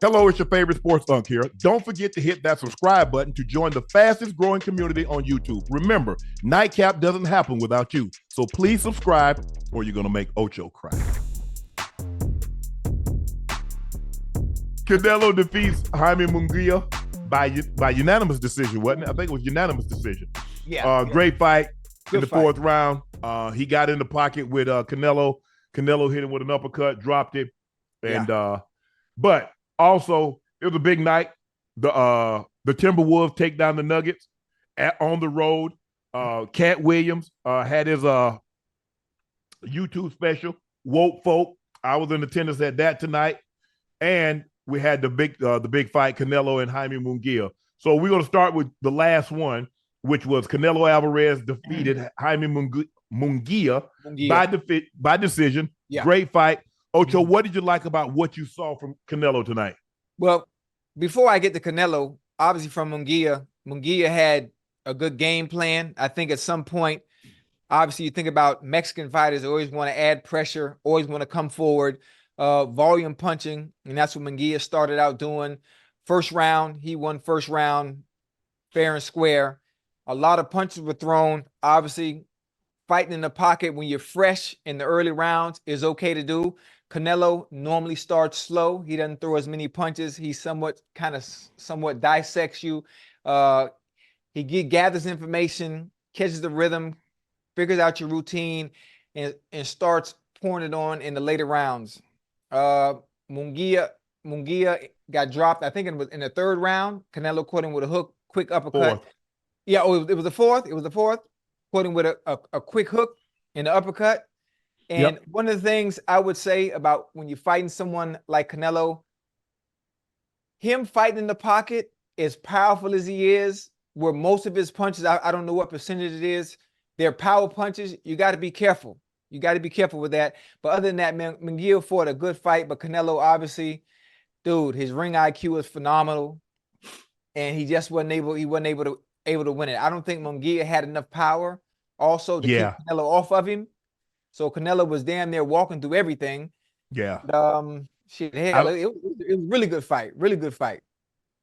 Hello, it's your favorite sports Unc here. Don't forget to hit that subscribe button to join the fastest growing community on YouTube. Remember, Nightcap doesn't happen without you. So please subscribe or you're going to make Ocho cry. Canelo defeats Jaime Munguia by unanimous decision, wasn't it? I think it was unanimous decision. Yeah. Great fight. Good in the fight. fourth round. He got in the pocket with Canelo. Canelo hit him with an uppercut, dropped it. And but also it was a big night. The Timberwolves take down the Nuggets on the road. Cat Williams had his YouTube special, Woke Folk. I was in attendance at that tonight. And we had the big fight, Canelo and Jaime Munguia. So we're going to start with the last one, which was Canelo Alvarez defeated Jaime Munguia by decision. Yeah. Great fight. Ocho, what did you like about what you saw from Canelo tonight? Well, before I get to Canelo, obviously from Munguia had a good game plan. I think at some point, obviously you think about Mexican fighters always want to add pressure, always want to come forward, volume punching, and that's what Munguia started out doing. First round, he won first round fair and square. A lot of punches were thrown. Obviously, fighting in the pocket when you're fresh in the early rounds is okay to do. Canelo normally starts slow. He doesn't throw as many punches. He somewhat dissects you. He gathers information, catches the rhythm, figures out your routine, and starts pouring it on in the later rounds. Munguia got dropped, I think it was in the third round. Canelo caught him with a quick uppercut. Fourth. Yeah, it was the fourth. It was the fourth. Caught him with a quick hook in the uppercut. And one of the things I would say about when you're fighting someone like Canelo, him fighting in the pocket, as powerful as he is, where most of his punches, I don't know what percentage it is, they're power punches. You got to be careful. You got to be careful with that. But other than that, Munguia fought a good fight. But Canelo, obviously, dude, his ring IQ is phenomenal, and he just wasn't able to win it. I don't think Munguia had enough power also to keep Canelo off of him. So Canelo was damn near walking through everything. Yeah. It was a really good fight. Really good fight.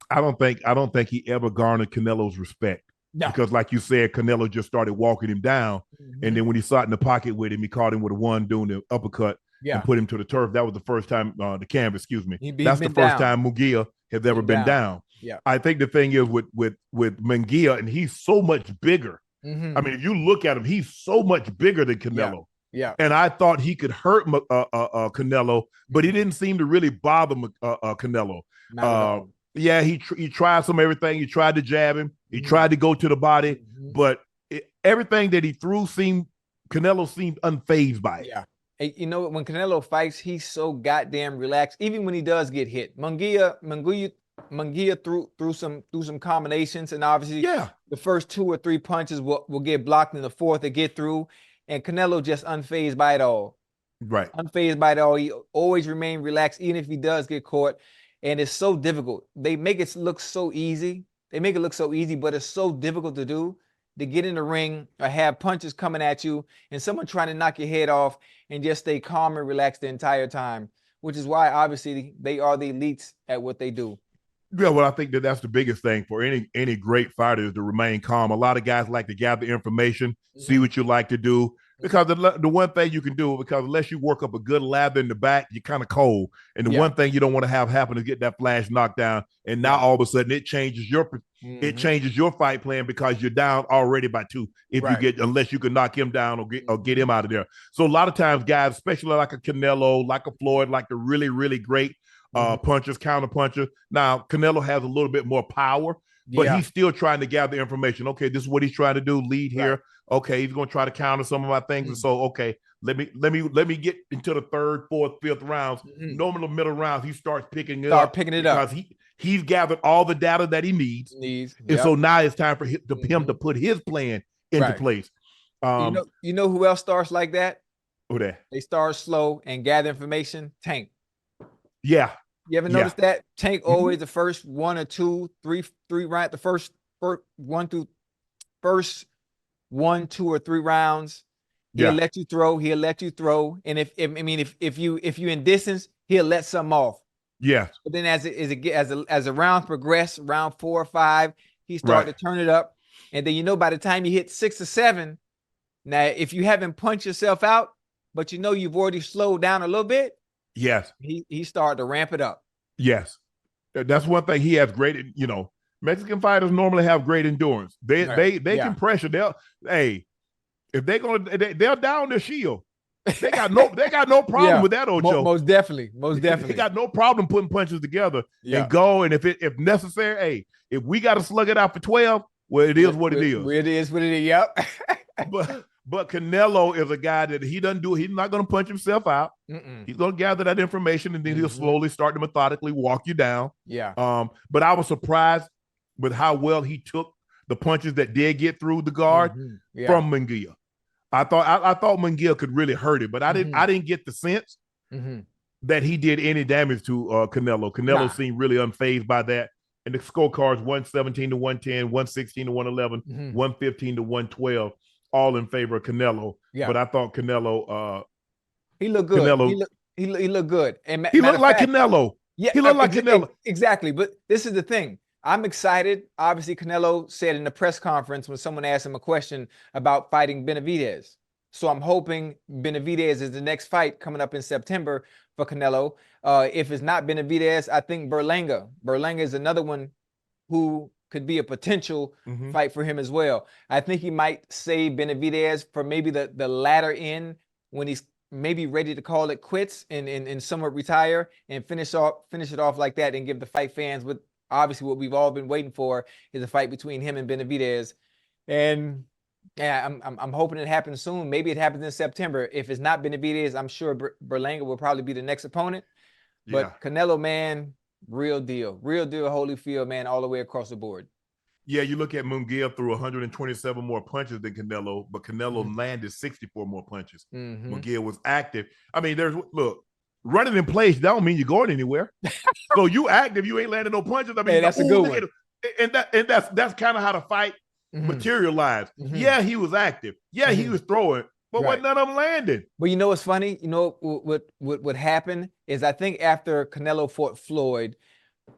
I don't think he ever garnered Canelo's respect. No. Because like you said, Canelo just started walking him down. And then when he sat in the pocket with him, he caught him with a one doing the uppercut and put him to the turf. That was the first time, the canvas, excuse me. That's the first time Munguia has ever been down. Yeah. I think the thing is with Munguia, and he's so much bigger. I mean, if you look at him, he's so much bigger than Canelo. Yeah. And I thought he could hurt Canelo, but he didn't seem to really bother Canelo. Yeah, he tried some everything. He tried to jab him. He tried to go to the body, but everything that he threw Canelo seemed unfazed by it. Yeah. You know, when Canelo fights, he's so goddamn relaxed, even when he does get hit. Munguia threw some combinations, and obviously the first 2 or 3 punches will get blocked, in the fourth they get through, and Canelo just unfazed by it all. Right. Unfazed by it all. He always remain relaxed, even if he does get caught. And it's so difficult. They make it look so easy. But it's so difficult to do, to get in the ring or have punches coming at you and someone trying to knock your head off and just stay calm and relaxed the entire time, which is why obviously they are the elites at what they do. Yeah, well, I think that's the biggest thing for any great fighter is to remain calm. A lot of guys like to gather information, see what you like to do. Because the one thing you can do, because unless you work up a good lather in the back, you're kind of cold. And the one thing you don't want to have happen is get that flash knocked down. And now all of a sudden it changes your fight plan because you're down already by 2. Unless you can knock him down or get him out of there. So a lot of times guys, especially like a Canelo, like a Floyd, like the really, really great punchers, counter punchers. Now Canelo has a little bit more power, but he's still trying to gather information. Okay, this is what he's trying to do. Lead here. Okay, he's going to try to counter some of my things. And so, okay, let me get into the third, fourth, fifth rounds. Normally, the middle rounds, he starts picking it up because he's gathered all the data that he needs. And so now it's time for him to put his plan into place. You know who else starts like that? Who that? They start slow and gather information. Tank. Yeah. You ever notice that? Tank always the first 1 or 2, 3 rounds, the first 1, 2, or 3 rounds, he'll let you throw. And if you're in distance, he'll let something off. Yes. But then as the rounds progress, round 4 or 5, he started Right. to turn it up. And then by the time you hit 6 or 7, now if you haven't punched yourself out, but you've already slowed down a little bit, Yes. he started to ramp it up. Yes. That's one thing he has great, Mexican fighters normally have great endurance. They can pressure. If they'll down their shield. They got no problem with that, Ocho. Most definitely. They got no problem putting punches together Yeah. and go. And if necessary, if we got to slug it out for 12, well, it is what it is. It is what it is. Yep. But Canelo is a guy that he's not going to punch himself out. He's going to gather that information, and then he'll slowly start to methodically walk you down. Yeah. But I was surprised with how well he took the punches that did get through the guard from Munguia. I thought Munguia could really hurt it, but I didn't get the sense that he did any damage to Canelo. Canelo seemed really unfazed by that. And the scorecards 117 to 110, 116 to 111, 115 to 112, all in favor of Canelo. Yeah. But I thought Canelo he looked good. He looked good. And he looked like Canelo. Yeah, he looked like Canelo. Exactly. But this is the thing. I'm excited. Obviously, Canelo said in the press conference when someone asked him a question about fighting Benavidez. So I'm hoping Benavidez is the next fight coming up in September for Canelo. If it's not Benavidez, I think Berlanga. Berlanga is another one who could be a potential fight for him as well. I think he might save Benavidez for maybe the latter end when he's maybe ready to call it quits and somewhat retire and finish it off like that and give the fight fans with obviously what we've all been waiting for is a fight between him and Benavidez. And yeah, I'm hoping it happens soon. Maybe it happens in September. If it's not Benavidez, I'm sure Berlanga will probably be the next opponent. But Canelo, man, real deal. Holyfield, man, all the way across the board. Yeah, you look at Munguia threw 127 more punches than Canelo, but Canelo landed 64 more punches. Munguia was active. I mean, running in place, that don't mean you're going anywhere. So you active, you ain't landing no punches. I mean, that's a good one. And that's kind of how the fight materialized. Yeah, he was active. Yeah, he was throwing, but what none of them landed. But you know what's funny? You know what happened is I think after Canelo fought Floyd,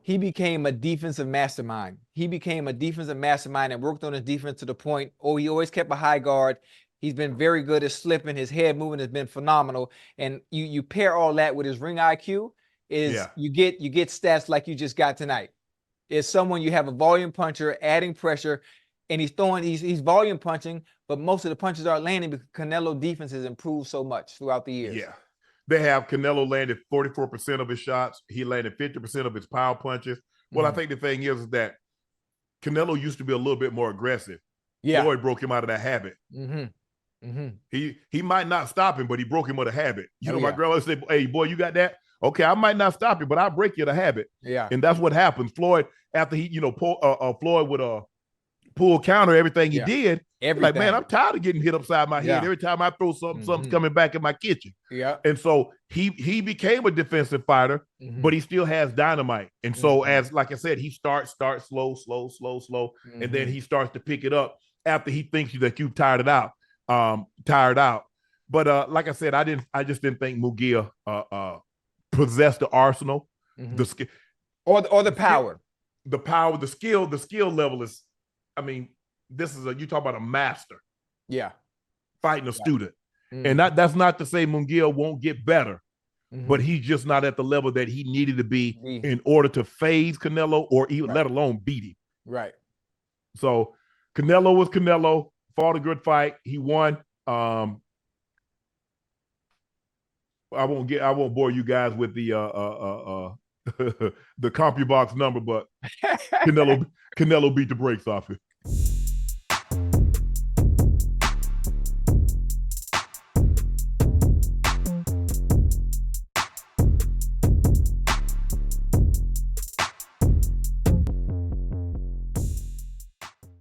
he became a defensive mastermind. He became a defensive mastermind and worked on his defense to the point, he always kept a high guard. He's been very good at slipping. His head movement has been phenomenal. And you pair all that with his ring IQ, you get stats like you just got tonight. Is someone you have a volume puncher adding pressure, and he's volume punching, but most of the punches aren't landing because Canelo defense has improved so much throughout the years. Yeah. They have Canelo landed 44% of his shots. He landed 50% of his power punches. Well, I think the thing is that Canelo used to be a little bit more aggressive. Yeah. Floyd broke him out of that habit. He might not stop him, but he broke him with a habit. My grandmother said, "Hey, boy, you got that? Okay, I might not stop you, but I'll break you the habit." Yeah. And that's what happened. Floyd, after he, Floyd would pull counter everything he did. Like, man, I'm tired of getting hit upside my head. Every time I throw something, something's coming back in my kitchen. Yeah. And so he became a defensive fighter, but he still has dynamite. And so like I said, he starts slow, and then he starts to pick it up after he thinks that you've tired out. But like I said, I just didn't think Munguia possessed the arsenal, the skill, or the power. The power, the skill level is, I mean, you talk about a master. Yeah. Fighting a student. And that's not to say Munguia won't get better, but he's just not at the level that he needed to be in order to phase Canelo or even let alone beat him. Right. So Canelo was Canelo, fought a good fight. He won. I won't bore you guys with the the CompuBox number, but Canelo beat the brakes off it.